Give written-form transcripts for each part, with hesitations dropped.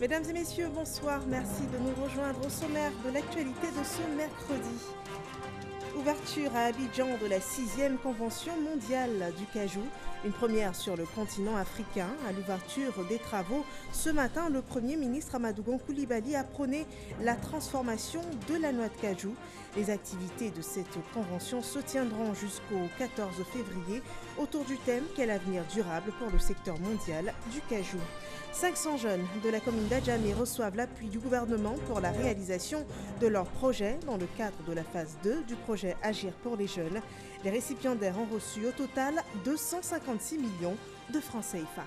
Mesdames et messieurs, bonsoir. Merci de nous rejoindre au sommaire de l'actualité de ce mercredi. Ouverture à Abidjan de la 6e Convention mondiale du cajou, une première sur le continent africain. À l'ouverture des travaux, ce matin, le Premier ministre Amadou Gon Coulibaly a prôné la transformation de la noix de cajou. Les activités de cette convention se tiendront jusqu'au 14 février autour du thème « Quel avenir durable pour le secteur mondial du cajou ». 500 jeunes de la commune d'Adjamé reçoivent l'appui du gouvernement pour la réalisation de leur projet dans le cadre de la phase 2 du projet Agir pour les jeunes. Les récipiendaires ont reçu au total 256 millions de francs CFA.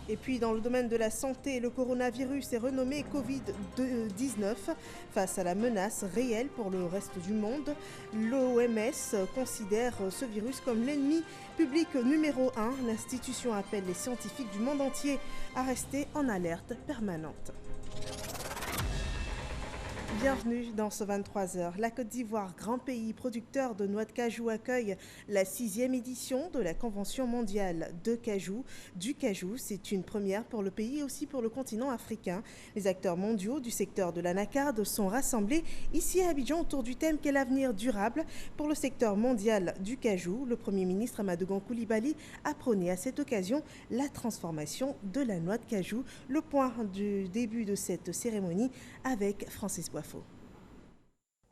Et puis dans le domaine de la santé, le coronavirus est renommé Covid-19. Face à la menace réelle pour le reste du monde, l'OMS considère ce virus comme l'ennemi public numéro 1. L'institution appelle les scientifiques du monde entier à rester en alerte permanente. Bienvenue dans ce 23h. La Côte d'Ivoire, grand pays producteur de noix de cajou, accueille la 6e édition de la Convention mondiale de cajou. Du cajou, c'est une première pour le pays et aussi pour le continent africain. Les acteurs mondiaux du secteur de l'anacarde sont rassemblés ici à Abidjan autour du thème « Quel avenir durable pour le secteur mondial du cajou ». Le Premier ministre Amadou Gon Coulibaly a prôné à cette occasion la transformation de la noix de cajou. Le point du début de cette cérémonie avec Francis Boifo.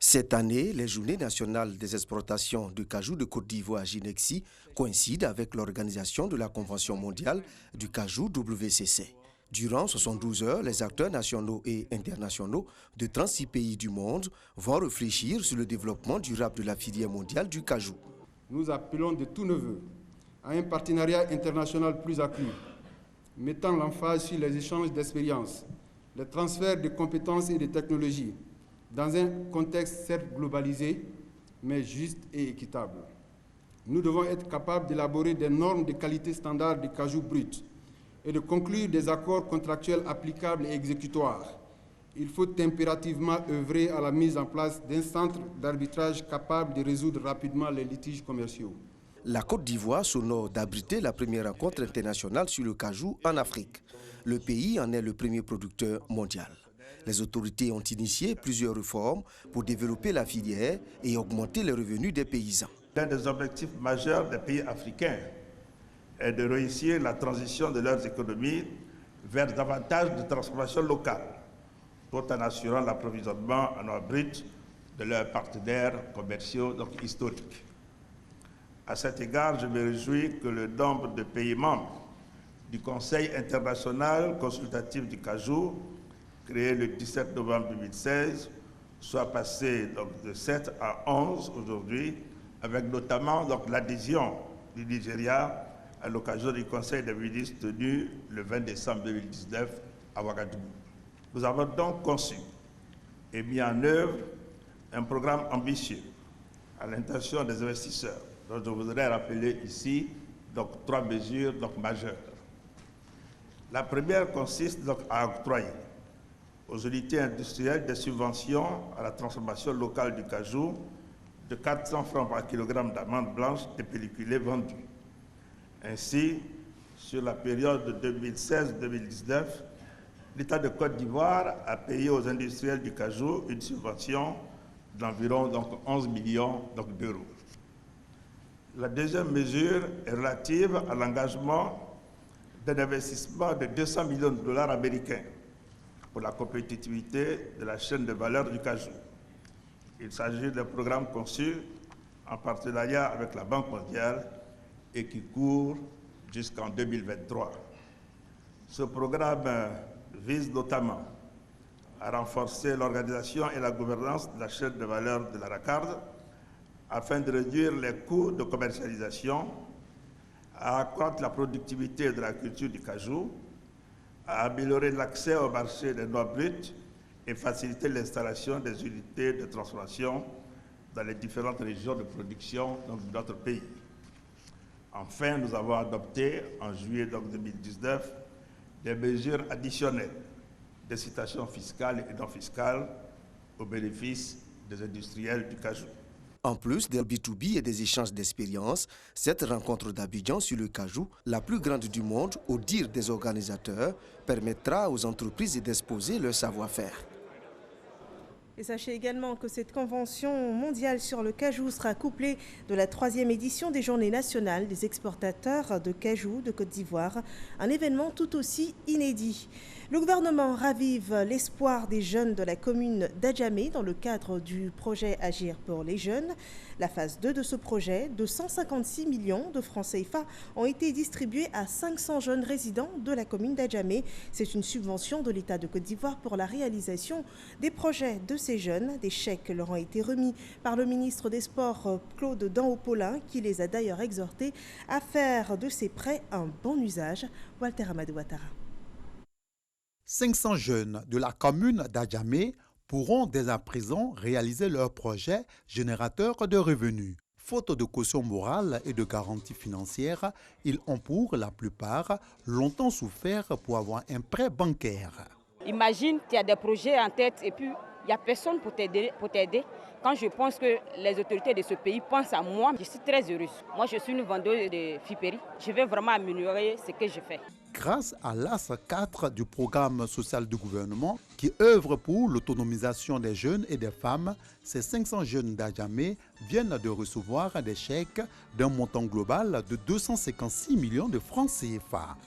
Cette année, les Journées nationales des exportations de cajou de Côte d'Ivoire Ginexi coïncident avec l'organisation de la Convention mondiale du cajou WCC. Durant 72 heures, les acteurs nationaux et internationaux de 36 pays du monde vont réfléchir sur le développement durable de la filière mondiale du cajou. Nous appelons de tous nos vœux à un partenariat international plus accru, mettant l'emphase sur les échanges d'expériences, les transferts de compétences et de technologies, dans un contexte certes globalisé, mais juste et équitable. Nous devons être capables d'élaborer des normes de qualité standard de cajou brut et de conclure des accords contractuels applicables et exécutoires. Il faut impérativement œuvrer à la mise en place d'un centre d'arbitrage capable de résoudre rapidement les litiges commerciaux. La Côte d'Ivoire s'honore d'abriter la première rencontre internationale sur le cajou en Afrique. Le pays en est le premier producteur mondial. Les autorités ont initié plusieurs réformes pour développer la filière et augmenter les revenus des paysans. L'un des objectifs majeurs des pays africains est de réussir la transition de leurs économies vers davantage de transformation locale, tout en assurant l'approvisionnement en eau brute de leurs partenaires commerciaux historiques. À cet égard, je me réjouis que le nombre de pays membres du Conseil international consultatif du cajou, créé le 17 novembre 2016, soit passé de 7 à 11 aujourd'hui, avec notamment l'adhésion du Nigeria à l'occasion du Conseil des ministres tenu le 20 décembre 2019 à Ouagadougou. Nous avons donc conçu et mis en œuvre un programme ambitieux à l'intention des investisseurs, dont je voudrais rappeler ici 3 mesures majeures. La première consiste à octroyer aux unités industrielles des subventions à la transformation locale du cajou de 400 francs par kilogramme d'amandes blanches dépelliculées vendues. Ainsi, sur la période 2016-2019, l'État de Côte d'Ivoire a payé aux industriels du cajou une subvention d'environ 11 millions d'euros. La deuxième mesure est relative à l'engagement d'un investissement de 200 millions de dollars américains pour la compétitivité de la chaîne de valeur du cajou. Il s'agit d'un programme conçu en partenariat avec la Banque mondiale et qui court jusqu'en 2023. Ce programme vise notamment à renforcer l'organisation et la gouvernance de la chaîne de valeur de l'anacarde afin de réduire les coûts de commercialisation, à accroître la productivité de la culture du cajou, à améliorer l'accès au marché des noix brutes et faciliter l'installation des unités de transformation dans les différentes régions de production de notre pays. Enfin, nous avons adopté en juillet 2019 des mesures additionnelles d'incitation fiscale et non fiscale au bénéfice des industriels du cajou. En plus des B2B et des échanges d'expériences, cette rencontre d'Abidjan sur le cajou, la plus grande du monde au dire des organisateurs, permettra aux entreprises d'exposer leur savoir-faire. Et sachez également que cette convention mondiale sur le cajou sera couplée de la 3e édition des Journées nationales des exportateurs de cajou de Côte d'Ivoire, un événement tout aussi inédit. Le gouvernement ravive l'espoir des jeunes de la commune d'Adjamé dans le cadre du projet Agir pour les jeunes. La phase 2 de ce projet, de 156 millions de francs CFA, ont été distribués à 500 jeunes résidents de la commune d'Adjamé. C'est une subvention de l'État de Côte d'Ivoire pour la réalisation des projets de ces jeunes. Des chèques leur ont été remis par le ministre des Sports, Claude Danhaut-Paulin, qui les a d'ailleurs exhortés à faire de ces prêts un bon usage. Walter Amadou Ouattara. 500 jeunes de la commune d'Adjamé pourront dès à présent réaliser leur projet générateur de revenus. Faute de caution morale et de garantie financière, ils ont pour la plupart longtemps souffert pour avoir un prêt bancaire. Imagine, tu as des projets en tête et puis il n'y a personne pour t'aider. Quand je pense que les autorités de ce pays pensent à moi, je suis très heureuse. Moi, je suis une vendeuse de friperie. Je vais vraiment améliorer ce que je fais. Grâce à l'AS 4 du programme social du gouvernement qui œuvre pour l'autonomisation des jeunes et des femmes, ces 500 jeunes d'Adjamé viennent de recevoir des chèques d'un montant global de 256 millions de francs CFA.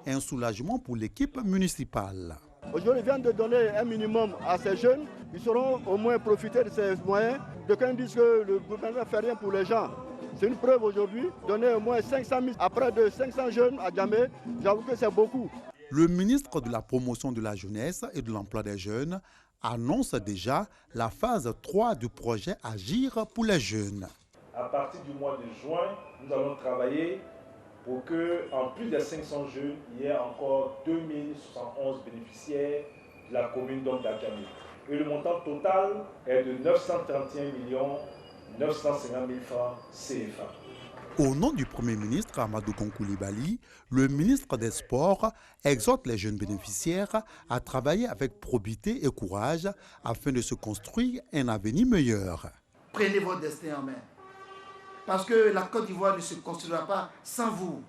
Un soulagement pour l'équipe municipale. Aujourd'hui, ils viennent de donner un minimum à ces jeunes. Ils sauront au moins profiter de ces moyens. D'aucuns disent que le gouvernement ne fait rien pour les gens. C'est une preuve aujourd'hui. Donner au moins 500 000 à près de 500 jeunes à Djamé, j'avoue que c'est beaucoup. Le ministre de la Promotion de la Jeunesse et de l'Emploi des Jeunes annonce déjà la phase 3 du projet Agir pour les jeunes. À partir du mois de juin, nous allons travailler pour qu'en plus des 500 jeunes, il y ait encore 2071 bénéficiaires de la commune d'Adjamé. Et le montant total est de 931 950 000 francs CFA. Au nom du Premier ministre Amadou Koulibaly, le ministre des Sports exhorte les jeunes bénéficiaires à travailler avec probité et courage afin de se construire un avenir meilleur. Prenez votre destin en main. Parce que la Côte d'Ivoire ne se construira pas sans vous.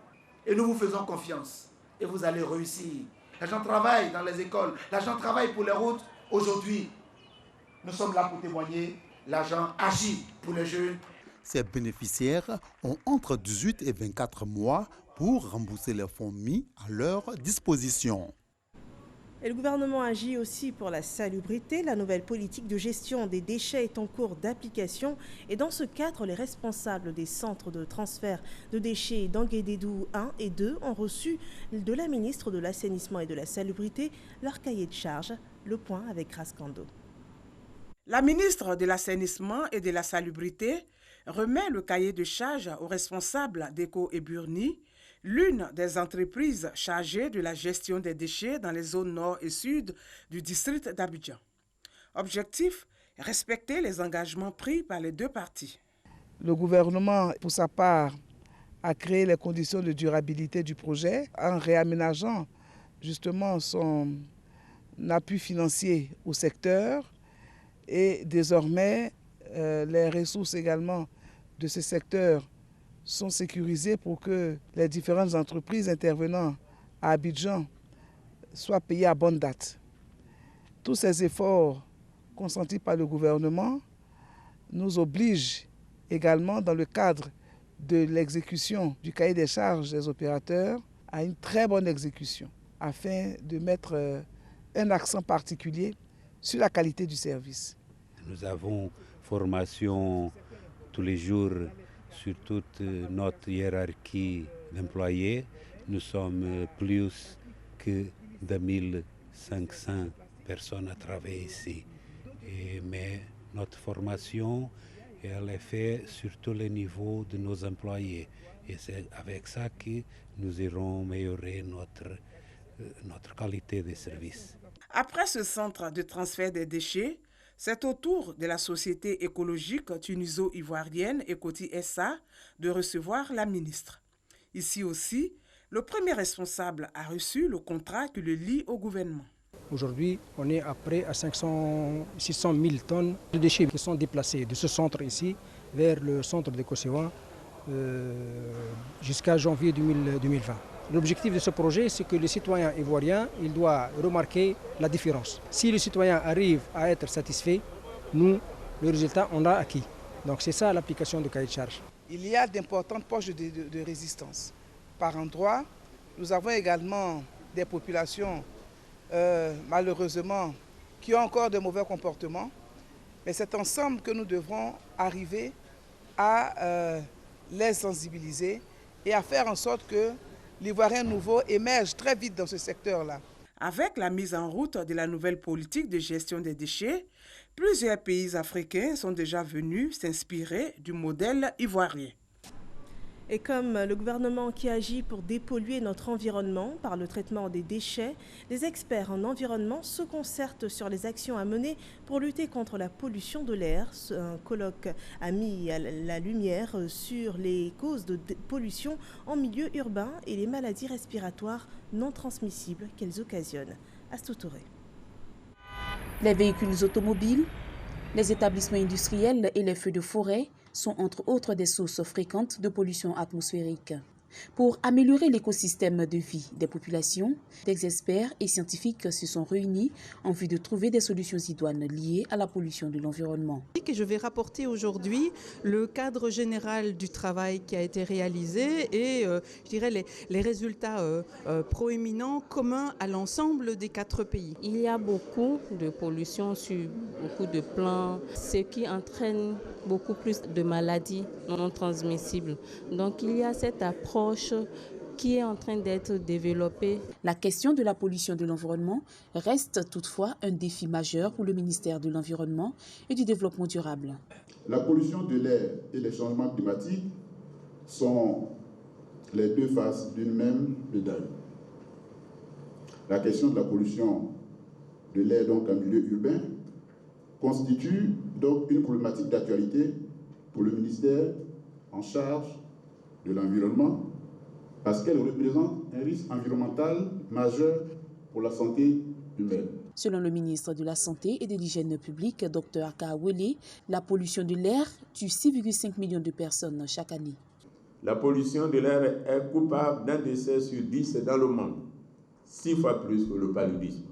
Et nous vous faisons confiance. Et vous allez réussir. Les gens travaillent dans les écoles. Les gens travaillent pour les routes. Aujourd'hui, nous sommes là pour témoigner. L'argent agit pour les jeunes. Ces bénéficiaires ont entre 18 et 24 mois pour rembourser les fonds mis à leur disposition. Et le gouvernement agit aussi pour la salubrité. La nouvelle politique de gestion des déchets est en cours d'application. Et dans ce cadre, les responsables des centres de transfert de déchets d'Anguédédou 1 et 2 ont reçu de la ministre de l'Assainissement et de la Salubrité leur cahier de charge. Le point avec Raskando. La ministre de l'Assainissement et de la Salubrité remet le cahier de charge aux responsables d'Eco et Burni, l'une des entreprises chargées de la gestion des déchets dans les zones nord et sud du district d'Abidjan. Objectif, respecter les engagements pris par les deux parties. Le gouvernement, pour sa part, a créé les conditions de durabilité du projet en réaménageant justement son appui financier au secteur et désormais les ressources également de ce secteur sont sécurisées pour que les différentes entreprises intervenant à Abidjan soient payées à bonne date. Tous ces efforts consentis par le gouvernement nous obligent également, dans le cadre de l'exécution du cahier des charges des opérateurs, à une très bonne exécution, afin de mettre un accent particulier sur la qualité du service. Nous avons formation tous les jours sur toute notre hiérarchie d'employés. Nous sommes plus que 2500 personnes à travailler ici. Mais notre formation, elle est faite sur tous les niveaux de nos employés. Et c'est avec ça que nous irons améliorer notre qualité de service. Après ce centre de transfert des déchets, c'est au tour de la société écologique tuniso-ivoirienne Ecoti SA de recevoir la ministre. Ici aussi, le premier responsable a reçu le contrat qui le lie au gouvernement. Aujourd'hui, on est à près à 600 000 tonnes de déchets qui sont déplacés de ce centre ici vers le centre de Kossewa jusqu'à janvier 2020. L'objectif de ce projet, c'est que le citoyen ivoirien, il doit remarquer la différence. Si le citoyen arrive à être satisfait, nous, le résultat, on l'a acquis. Donc c'est ça l'application du cahier de charge. Il y a d'importantes poches de résistance. Par endroits, nous avons également des populations, malheureusement, qui ont encore de mauvais comportements. Mais c'est ensemble que nous devrons arriver à les sensibiliser et à faire en sorte que l'Ivoirien nouveau émerge très vite dans ce secteur-là. Avec la mise en route de la nouvelle politique de gestion des déchets, plusieurs pays africains sont déjà venus s'inspirer du modèle ivoirien. Et comme le gouvernement qui agit pour dépolluer notre environnement par le traitement des déchets, les experts en environnement se concertent sur les actions à mener pour lutter contre la pollution de l'air. Un colloque a mis la lumière sur les causes de pollution en milieu urbain et les maladies respiratoires non transmissibles qu'elles occasionnent. Astou Touré. Les véhicules automobiles, les établissements industriels et les feux de forêt sont entre autres des sources fréquentes de pollution atmosphérique. Pour améliorer l'écosystème de vie des populations, des experts et scientifiques se sont réunis en vue de trouver des solutions idoines liées à la pollution de l'environnement. Je vais rapporter aujourd'hui le cadre général du travail qui a été réalisé et je dirais les résultats proéminents communs à l'ensemble des 4 pays. Il y a beaucoup de pollution sur beaucoup de plans, ce qui entraîne beaucoup plus de maladies non transmissibles. Donc il y a cette approche qui est en train d'être développée. La question de la pollution de l'environnement reste toutefois un défi majeur pour le ministère de l'Environnement et du Développement durable. La pollution de l'air et les changements climatiques sont les 2 faces d'une même médaille. La question de la pollution de l'air donc en milieu urbain constitue donc une problématique d'actualité pour le ministère en charge de l'environnement parce qu'elle représente un risque environnemental majeur pour la santé humaine. Selon le ministre de la Santé et de l'Hygiène publique, Dr Akawele, la pollution de l'air tue 6,5 millions de personnes chaque année. La pollution de l'air est coupable d'un décès sur 10 dans le monde, 6 fois plus que le paludisme,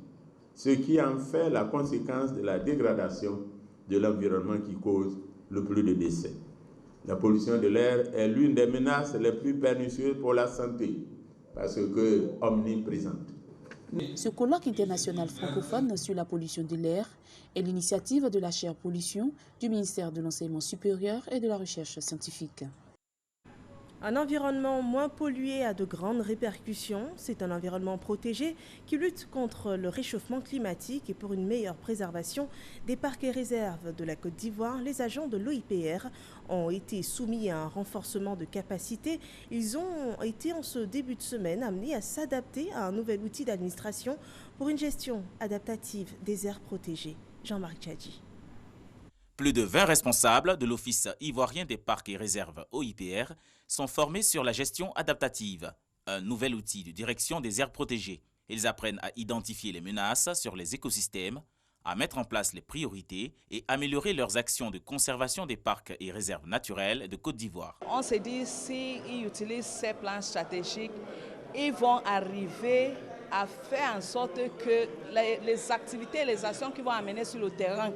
ce qui en fait la conséquence de la dégradation de l'environnement qui cause le plus de décès. La pollution de l'air est l'une des menaces les plus pernicieuses pour la santé parce que omniprésente. Ce colloque international francophone sur la pollution de l'air est l'initiative de la chaire pollution du ministère de l'Enseignement supérieur et de la Recherche scientifique. Un environnement moins pollué a de grandes répercussions. C'est un environnement protégé qui lutte contre le réchauffement climatique et pour une meilleure préservation des parcs et réserves de la Côte d'Ivoire. Les agents de l'OIPR ont été soumis à un renforcement de capacité. Ils ont été en ce début de semaine amenés à s'adapter à un nouvel outil d'administration pour une gestion adaptative des aires protégées. Jean-Marc Tchadji. Plus de 20 responsables de l'Office ivoirien des parcs et réserves OIPR sont formés sur la gestion adaptative, un nouvel outil de direction des aires protégées. Ils apprennent à identifier les menaces sur les écosystèmes, à mettre en place les priorités et améliorer leurs actions de conservation des parcs et réserves naturelles de Côte d'Ivoire. On s'est dit, s'ils utilisent ces plans stratégiques, ils vont arriver à faire en sorte que les activités, les actions qu'ils vont amener sur le terrain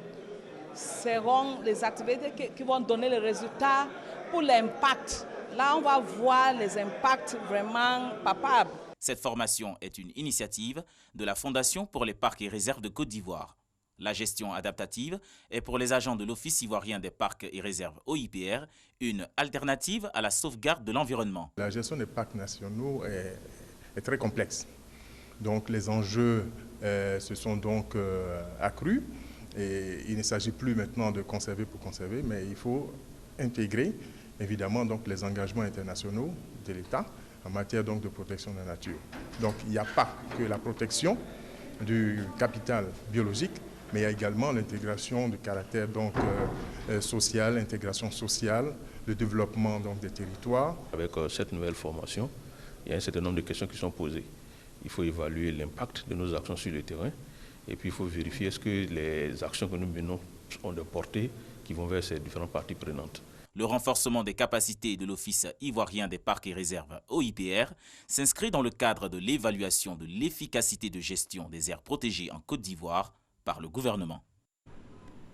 seront les activités qui vont donner les résultats pour l'impact. Là, on va voir les impacts vraiment palpables. Cette formation est une initiative de la Fondation pour les parcs et réserves de Côte d'Ivoire. La gestion adaptative est pour les agents de l'Office ivoirien des parcs et réserves OIPR une alternative à la sauvegarde de l'environnement. La gestion des parcs nationaux est très complexe. Donc les enjeux se sont donc accrus. Et il ne s'agit plus maintenant de conserver pour conserver, mais il faut intégrer évidemment donc, les engagements internationaux de l'État en matière donc, de protection de la nature. Donc il n'y a pas que la protection du capital biologique, mais il y a également l'intégration du caractère donc, social, l'intégration sociale, le développement donc, des territoires. Avec cette nouvelle formation, il y a un certain nombre de questions qui sont posées. Il faut évaluer l'impact de nos actions sur le terrain. Et puis il faut vérifier est-ce que les actions que nous menons ont de portée qui vont vers ces différentes parties prenantes. Le renforcement des capacités de l'Office ivoirien des parcs et réserves OIPR s'inscrit dans le cadre de l'évaluation de l'efficacité de gestion des aires protégées en Côte d'Ivoire par le gouvernement.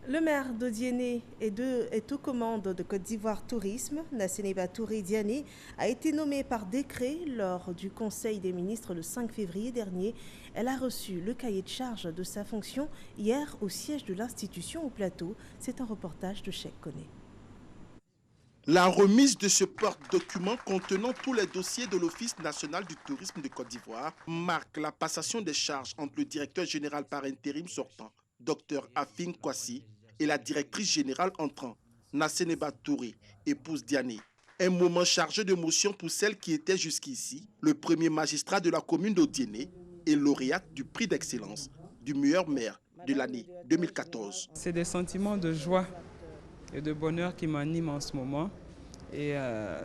Le maire de Diéné est aux commandes de Côte d'Ivoire Tourisme. Nasseneba Touré Diané a été nommée par décret lors du Conseil des ministres le 5 février dernier. Elle a reçu le cahier de charge de sa fonction hier au siège de l'institution au Plateau. C'est un reportage de Cheikh Koné. La remise de ce porte-document contenant tous les dossiers de l'Office national du tourisme de Côte d'Ivoire marque la passation des charges entre le directeur général par intérim sortant, Dr Afin Kwasi, et la directrice générale entrant, Nasseneba Touré, épouse Diané. Un moment chargé d'émotion pour celle qui était jusqu'ici le premier magistrat de la commune d'Odiéné et lauréate du prix d'excellence du meilleur maire de l'année 2014. C'est des sentiments de joie et de bonheur qui m'animent en ce moment. Et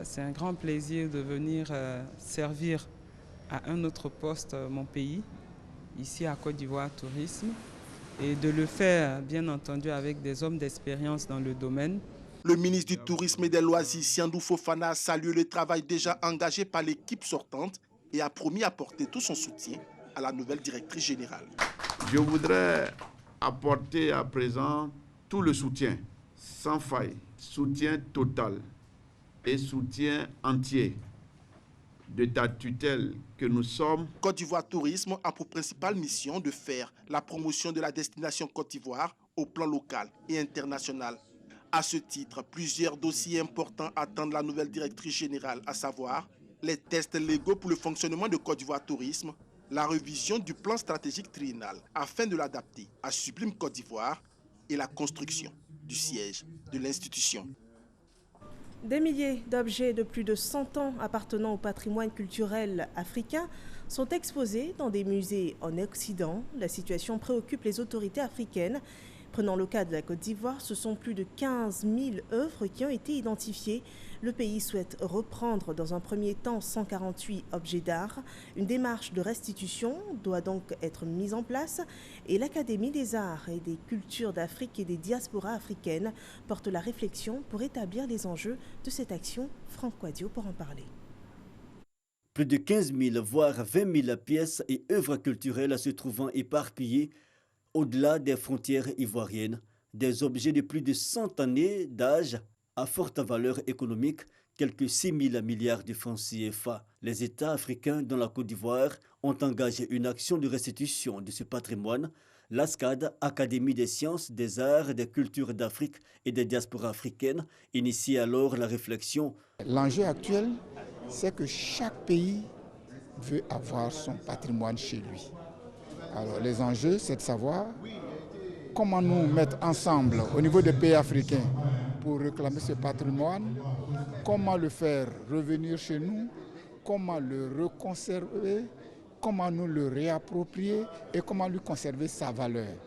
c'est un grand plaisir de venir servir à un autre poste mon pays, ici à Côte d'Ivoire Tourisme, et de le faire, bien entendu, avec des hommes d'expérience dans le domaine. Le ministre du Tourisme et des Loisirs, Siandou Fofana, a salué le travail déjà engagé par l'équipe sortante et a promis apporter tout son soutien à la nouvelle directrice générale. Je voudrais apporter à présent tout le soutien, sans faille, soutien total et soutien entier de ta tutelle que nous sommes. Côte d'Ivoire Tourisme a pour principale mission de faire la promotion de la destination Côte d'Ivoire au plan local et international. À ce titre, plusieurs dossiers importants attendent la nouvelle directrice générale, à savoir les tests légaux pour le fonctionnement de Côte d'Ivoire Tourisme, la révision du plan stratégique triennal afin de l'adapter à Sublime Côte d'Ivoire et la construction du siège de l'institution. Des milliers d'objets de plus de 100 ans appartenant au patrimoine culturel africain sont exposés dans des musées en Occident. La situation préoccupe les autorités africaines. Prenant le cas de la Côte d'Ivoire, ce sont plus de 15 000 œuvres qui ont été identifiées. Le pays souhaite reprendre dans un premier temps 148 objets d'art. Une démarche de restitution doit donc être mise en place et l'Académie des arts et des cultures d'Afrique et des diasporas africaines porte la réflexion pour établir les enjeux de cette action. Franck Quadio pour en parler. Plus de 15 000 voire 20 000 pièces et œuvres culturelles se trouvant éparpillées au-delà des frontières ivoiriennes, des objets de plus de 100 années d'âge à forte valeur économique, quelques 6 000 milliards de francs CFA. Les États africains dont la Côte d'Ivoire ont engagé une action de restitution de ce patrimoine. L'ASCAD, Académie des sciences, des arts, des cultures d'Afrique et des diasporas africaines, initie alors la réflexion. L'enjeu actuel, c'est que chaque pays veut avoir son patrimoine chez lui. Alors les enjeux, c'est de savoir comment nous mettre ensemble au niveau des pays africains pour réclamer ce patrimoine, comment le faire revenir chez nous, comment le reconserver, comment nous le réapproprier et comment lui conserver sa valeur.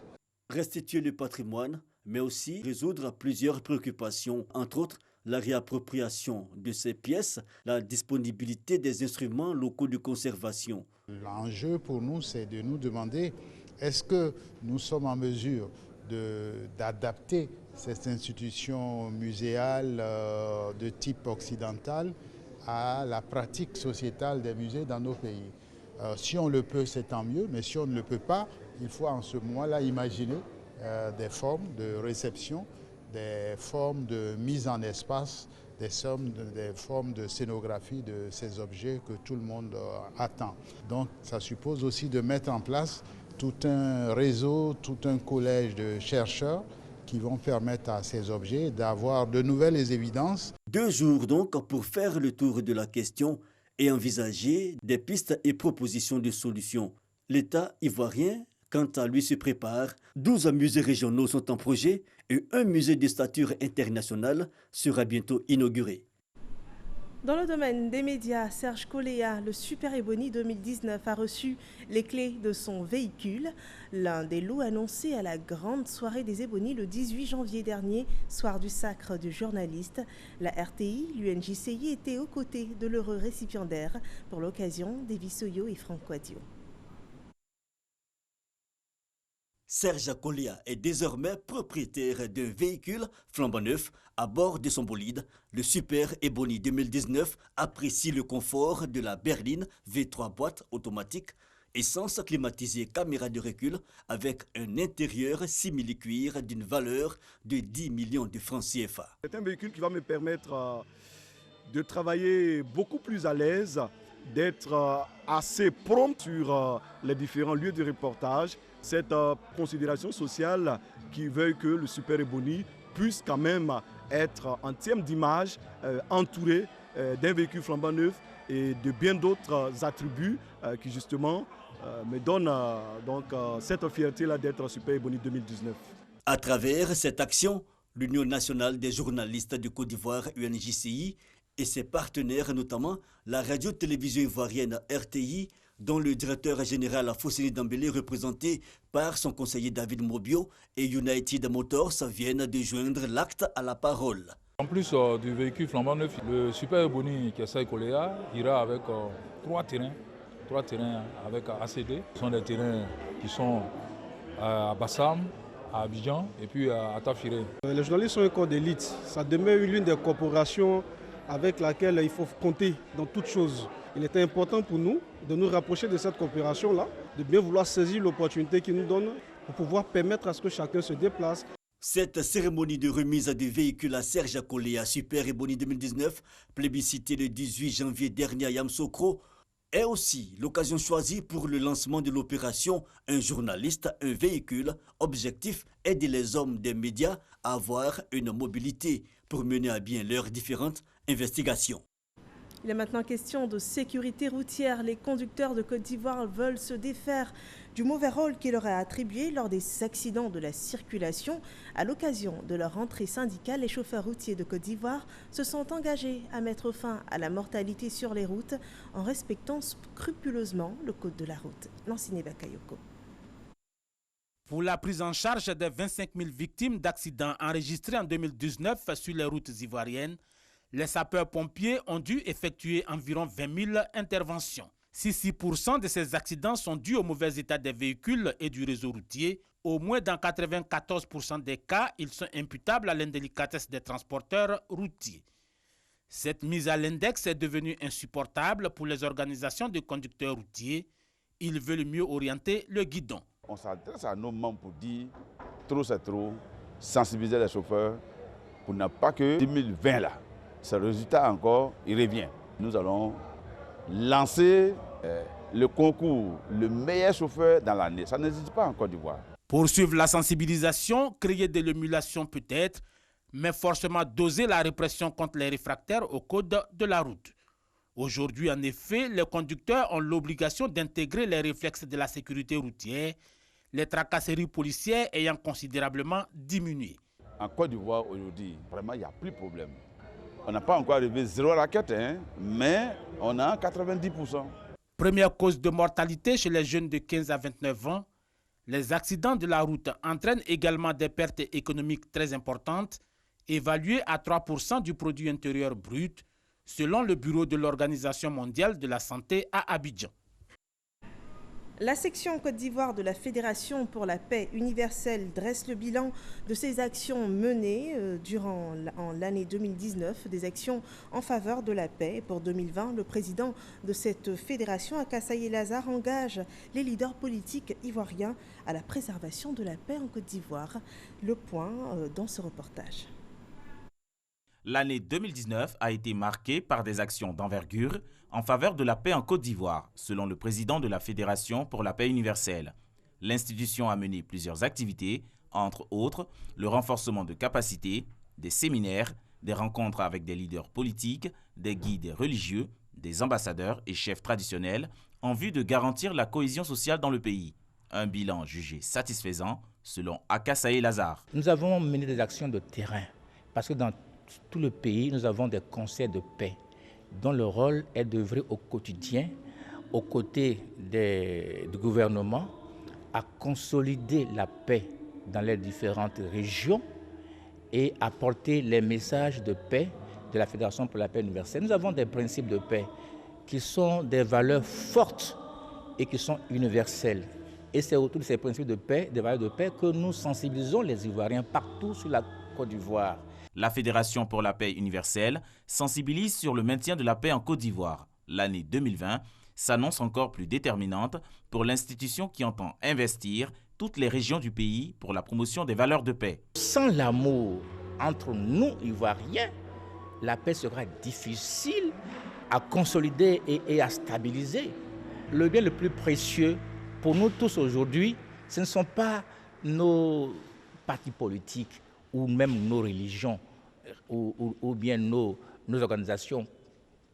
Restituer le patrimoine, mais aussi résoudre plusieurs préoccupations, entre autres la réappropriation de ces pièces, la disponibilité des instruments locaux de conservation. L'enjeu pour nous, c'est de nous demander est-ce que nous sommes en mesure d'adapter cette institution muséale de type occidental à la pratique sociétale des musées dans nos pays. Si on le peut, c'est tant mieux, mais si on ne le peut pas, il faut en ce moment-là imaginer des formes de réception, des formes de mise en espace, des formes de scénographie de ces objets que tout le monde attend. Donc ça suppose aussi de mettre en place tout un réseau, tout un collège de chercheurs qui vont permettre à ces objets d'avoir de nouvelles évidences. 2 jours donc pour faire le tour de la question et envisager des pistes et propositions de solutions. L'État ivoirien, quant à lui, se prépare. 12 musées régionaux sont en projet et un musée de stature internationale sera bientôt inauguré. Dans le domaine des médias, Serge Koléa, le Super Ebony 2019, a reçu les clés de son véhicule. L'un des lots annoncés à la grande soirée des Ebonies le 18 janvier dernier, soir du sacre du journaliste. La RTI, l'UNJCI étaient aux côtés de l'heureux récipiendaire. Pour l'occasion, Davy Soyo et Franck Quadio. Serge Kolia est désormais propriétaire d'un véhicule flambant neuf à bord de son bolide. Le Super Ebony 2019 apprécie le confort de la berline V3 boîte automatique, essence climatisée, caméra de recul avec un intérieur simili-cuir d'une valeur de 10 millions de francs CFA. C'est un véhicule qui va me permettre de travailler beaucoup plus à l'aise, d'être assez prompt sur les différents lieux de reportage. Cette considération sociale qui veut que le Super Ebony puisse quand même être en termes d'image entouré d'un véhicule flambant neuf et de bien d'autres attributs qui justement me donnent cette fierté-là d'être Super Ebony 2019. À travers cette action, l'Union nationale des journalistes de Côte d'Ivoire, UNJCI, et ses partenaires, notamment la radio-télévision ivoirienne RTI, dont le directeur général Fousseni Dambélé, représenté par son conseiller David Mobio, et United Motors viennent de joindre l'acte à la parole. En plus du véhicule flambant neuf, le Super Ebony qui est Koléa ira avec trois terrains avec ACD. Ce sont des terrains qui sont à Bassam, à Abidjan et puis à Tafiré. Les journalistes sont un corps d'élite. Ça demeure l'une des corporations avec laquelle il faut compter dans toutes choses. Il était important pour nous de nous rapprocher de cette coopération-là, de bien vouloir saisir l'opportunité qu'ils nous donnent pour pouvoir permettre à ce que chacun se déplace. Cette cérémonie de remise des véhicules à Serge Koléa Super Ebony 2019, plébiscitée le 18 janvier dernier à Yamoussoukro, est aussi l'occasion choisie pour le lancement de l'opération Un journaliste, un véhicule. Objectif, aider les hommes des médias à avoir une mobilité pour mener à bien leurs différentes investigations. Il est maintenant question de sécurité routière. Les conducteurs de Côte d'Ivoire veulent se défaire du mauvais rôle qui leur est attribué lors des accidents de la circulation. À l'occasion de leur rentrée syndicale, les chauffeurs routiers de Côte d'Ivoire se sont engagés à mettre fin à la mortalité sur les routes en respectant scrupuleusement le code de la route. Lanciné Bakayoko. Pour la prise en charge des 25 000 victimes d'accidents enregistrés en 2019 sur les routes ivoiriennes, les sapeurs-pompiers ont dû effectuer environ 20 000 interventions. 66% de ces accidents sont dus au mauvais état des véhicules et du réseau routier. Au moins dans 94% des cas, ils sont imputables à l'indélicatesse des transporteurs routiers. Cette mise à l'index est devenue insupportable pour les organisations de conducteurs routiers. Ils veulent mieux orienter le guidon. On s'adresse à nos membres pour dire trop c'est trop, sensibiliser les chauffeurs pour ne pas que 2020 là. Ce résultat encore, il revient. Nous allons lancer le concours, le meilleur chauffeur dans l'année. Ça n'existe pas en Côte d'Ivoire. Poursuivre la sensibilisation, créer de l'émulation peut-être, mais forcément doser la répression contre les réfractaires au code de la route. Aujourd'hui, en effet, les conducteurs ont l'obligation d'intégrer les réflexes de la sécurité routière, les tracasseries policières ayant considérablement diminué. En Côte d'Ivoire, aujourd'hui, vraiment, il n'y a plus de problème. On n'a pas encore arrivé zéro raquette, mais on a 90%. Première cause de mortalité chez les jeunes de 15 à 29 ans, les accidents de la route entraînent également des pertes économiques très importantes, évaluées à 3% du produit intérieur brut, selon le Bureau de l'Organisation mondiale de la santé à Abidjan. La section Côte d'Ivoire de la Fédération pour la paix universelle dresse le bilan de ses actions menées durant l'année 2019, des actions en faveur de la paix. Pour 2020, le président de cette fédération, Akasaye Lazare, engage les leaders politiques ivoiriens à la préservation de la paix en Côte d'Ivoire. Le point dans ce reportage. L'année 2019 a été marquée par des actions d'envergure en faveur de la paix en Côte d'Ivoire, selon le président de la Fédération pour la paix universelle. L'institution a mené plusieurs activités, entre autres le renforcement de capacités, des séminaires, des rencontres avec des leaders politiques, des guides religieux, des ambassadeurs et chefs traditionnels en vue de garantir la cohésion sociale dans le pays. Un bilan jugé satisfaisant selon Akasaye Lazare. Nous avons mené des actions de terrain parce que dans tout le pays, nous avons des conseils de paix dont le rôle est d'œuvrer au quotidien, aux côtés du gouvernement, à consolider la paix dans les différentes régions et à porter les messages de paix de la Fédération pour la paix universelle. Nous avons des principes de paix qui sont des valeurs fortes et qui sont universelles. Et c'est autour de ces principes de paix, des valeurs de paix, que nous sensibilisons les Ivoiriens partout sur la Côte d'Ivoire. La Fédération pour la paix universelle sensibilise sur le maintien de la paix en Côte d'Ivoire. L'année 2020 s'annonce encore plus déterminante pour l'institution qui entend investir toutes les régions du pays pour la promotion des valeurs de paix. Sans l'amour entre nous, Ivoiriens, la paix sera difficile à consolider et à stabiliser. Le bien le plus précieux pour nous tous aujourd'hui, ce ne sont pas nos partis politiques ou même nos religions ou bien nos organisations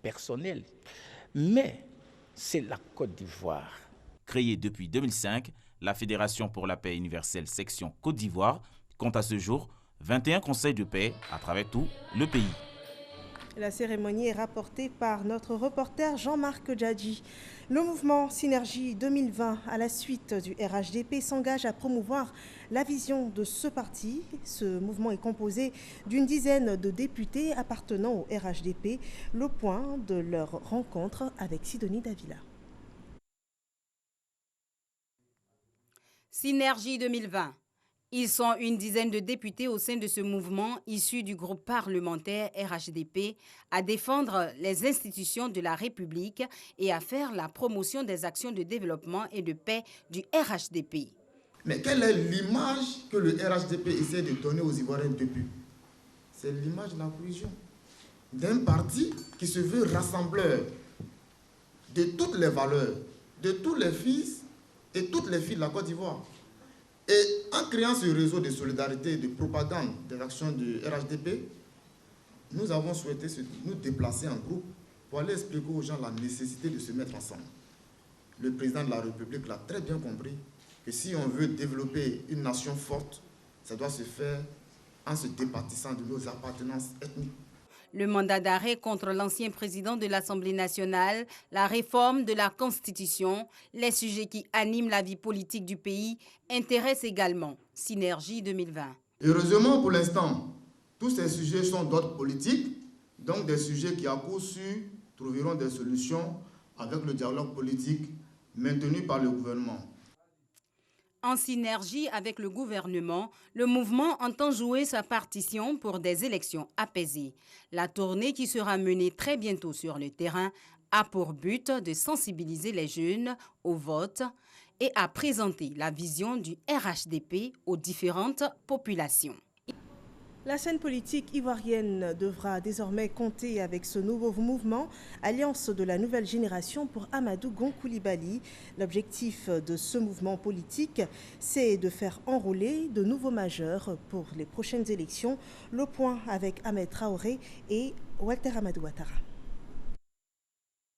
personnelles, mais c'est la Côte d'Ivoire. Créée depuis 2005, la Fédération pour la paix universelle section Côte d'Ivoire compte à ce jour 21 conseils de paix à travers tout le pays. La cérémonie est rapportée par notre reporter Jean-Marc Djadji. Le mouvement Synergie 2020, à la suite du RHDP, s'engage à promouvoir la vision de ce parti. Ce mouvement est composé d'une dizaine de députés appartenant au RHDP. Le point de leur rencontre avec Sidonie Davila. Synergie 2020. Ils sont une dizaine de députés au sein de ce mouvement issu du groupe parlementaire RHDP à défendre les institutions de la République et à faire la promotion des actions de développement et de paix du RHDP. Mais quelle est l'image que le RHDP essaie de donner aux Ivoiriens depuis? C'est l'image de la cohésion. D'un parti qui se veut rassembleur de toutes les valeurs, de tous les fils et toutes les filles de la Côte d'Ivoire. Et en créant ce réseau de solidarité et de propagande des actions du RHDP, nous avons souhaité nous déplacer en groupe pour aller expliquer aux gens la nécessité de se mettre ensemble. Le président de la République l'a très bien compris que si on veut développer une nation forte, ça doit se faire en se départissant de nos appartenances ethniques. Le mandat d'arrêt contre l'ancien président de l'Assemblée nationale, la réforme de la Constitution, les sujets qui animent la vie politique du pays intéressent également Synergie 2020. Heureusement pour l'instant, tous ces sujets sont d'ordre politique, donc des sujets qui à coup sûr trouveront des solutions avec le dialogue politique maintenu par le gouvernement. En synergie avec le gouvernement, le mouvement entend jouer sa partition pour des élections apaisées. La tournée qui sera menée très bientôt sur le terrain a pour but de sensibiliser les jeunes au vote et à présenter la vision du RHDP aux différentes populations. La scène politique ivoirienne devra désormais compter avec ce nouveau mouvement, Alliance de la nouvelle génération pour Amadou Gon Coulibaly. L'objectif de ce mouvement politique, c'est de faire enrôler de nouveaux majeurs pour les prochaines élections. Le point avec Ahmed Traoré et Walter Amadou Ouattara.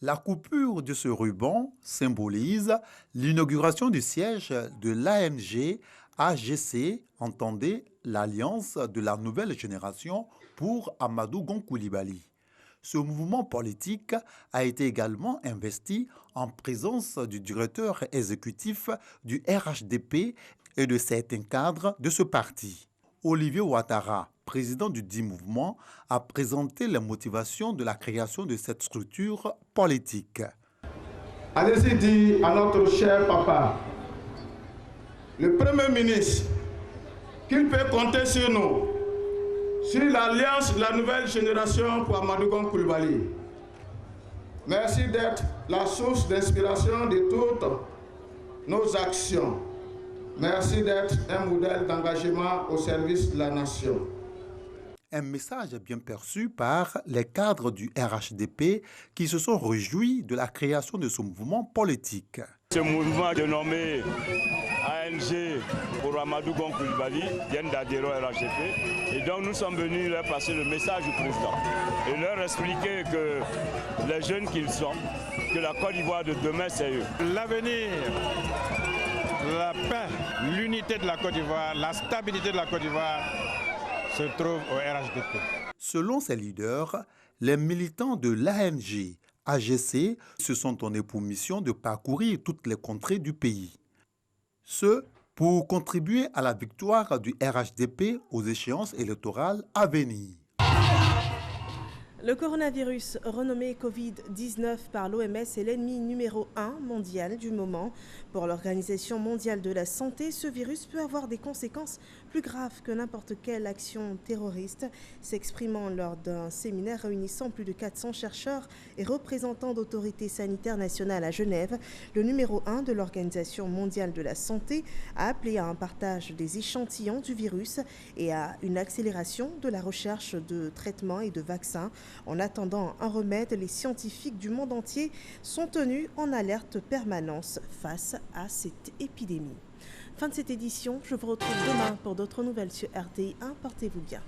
La coupure de ce ruban symbolise l'inauguration du siège de l'ANG AGC, entendez l'Alliance de la nouvelle génération pour Amadou Gon Coulibaly. Ce mouvement politique a été également investi en présence du directeur exécutif du RHDP et de certains cadres de ce parti. Olivier Ouattara, président du dit mouvement, a présenté les motivations de la création de cette structure politique. Allez-y dire à notre cher papa, le Premier ministre, qu'il peut compter sur nous, sur l'Alliance de la nouvelle génération pour Amadou Gon Coulibaly. Merci d'être la source d'inspiration de toutes nos actions. Merci d'être un modèle d'engagement au service de la nation. Un message bien perçu par les cadres du RHDP qui se sont réjouis de la création de ce mouvement politique. Ce mouvement dénommé ANG pour Amadou Gon Coulibaly vient d'adhérer au RHDP et donc nous sommes venus leur passer le message du président et leur expliquer que les jeunes qu'ils sont, que la Côte d'Ivoire de demain c'est eux. L'avenir, la paix, l'unité de la Côte d'Ivoire, la stabilité de la Côte d'Ivoire se trouve au RHDP. Selon ses leaders, les militants de l'ANG AGC se sont donnés pour mission de parcourir toutes les contrées du pays. Ce, pour contribuer à la victoire du RHDP aux échéances électorales à venir. Le coronavirus, renommé Covid-19 par l'OMS, est l'ennemi numéro 1 mondial du moment. Pour l'Organisation mondiale de la santé, ce virus peut avoir des conséquences plus graves que n'importe quelle action terroriste. S'exprimant lors d'un séminaire réunissant plus de 400 chercheurs et représentants d'autorités sanitaires nationales à Genève, le numéro 1 de l'Organisation mondiale de la santé a appelé à un partage des échantillons du virus et à une accélération de la recherche de traitements et de vaccins. En attendant un remède, les scientifiques du monde entier sont tenus en alerte permanente face à cette épidémie. Fin de cette édition, je vous retrouve demain pour d'autres nouvelles sur RTI1. Portez-vous bien.